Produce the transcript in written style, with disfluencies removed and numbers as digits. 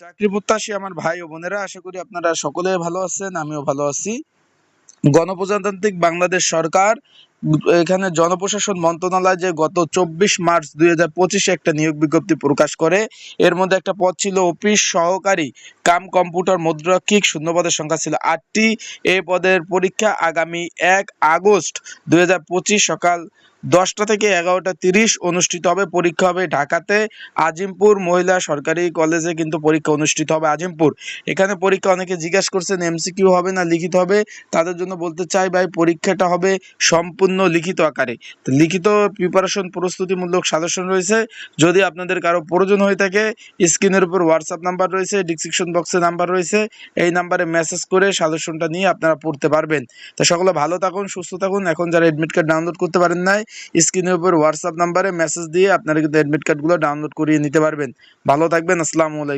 চাকরি প্রত্যাশী আমার ভাই ও বোনেরা, আশা করি আপনারা সকলে ভালো আছেন, আমিও ভালো আছি। গণপ্রজাতান্ত্রিক বাংলাদেশ সরকার এখানে জনপ্রশাসন মন্ত্রণালয় যে গত 24 মার্চ 2025 একটা নিয়োগ বিজ্ঞপ্তি প্রকাশ করে। এর মধ্যে একটা পদ ছিল অফিস সহকারী কাম কম্পিউটার মুদ্রাক্ষিক, শূন্যপদের সংখ্যা ছিল 8টি। এই পদের পরীক্ষা আগামী 1 আগস্ট 2025 সকাল 10টা থেকে 11টা 30 অনুষ্ঠিত হবে। পরীক্ষা হবে ঢাকাতে আজিমপুর মহিলা সরকারি কলেজে, কিন্তু পরীক্ষা অনুষ্ঠিত হবে আজিমপুর। এখানে পরীক্ষা অনেকে জিজ্ঞাসা করছেন এমসিকিউ হবে না লিখিত হবে, তাদের জন্য বলতে চাই ভাই, পরীক্ষাটা হবে সম্পূর্ণ লিখিত আকারে। তো লিখিত প্রিপারেশন প্রস্তুতিমূলক সাজেশন রয়েছে। যদি আপনাদের কারো প্রয়োজন হয়ে থাকে, স্ক্রিনের উপর হোয়াটসঅ্যাপ নাম্বার রয়েছে, ডিসক্রিপশন বক্সে নাম্বার রয়েছে, এই নাম্বারে মেসেজ করে সাজেশনটা নিয়ে আপনারা পড়তে পারবেন। তো সকলে ভালো থাকুন, সুস্থ থাকুন। এখন যারা অ্যাডমিট কার্ড ডাউনলোড করতে পারেন নাই, স্ক্রিনের উপর হোয়াটসঅ্যাপ নাম্বারে মেসেজ দিয়ে আপনারা কিন্তু অ্যাডমিট কার্ডগুলো ডাউনলোড করিয়ে নিতে পারবেন। ভালো থাকবেন। আসসালামু আলাইকুম।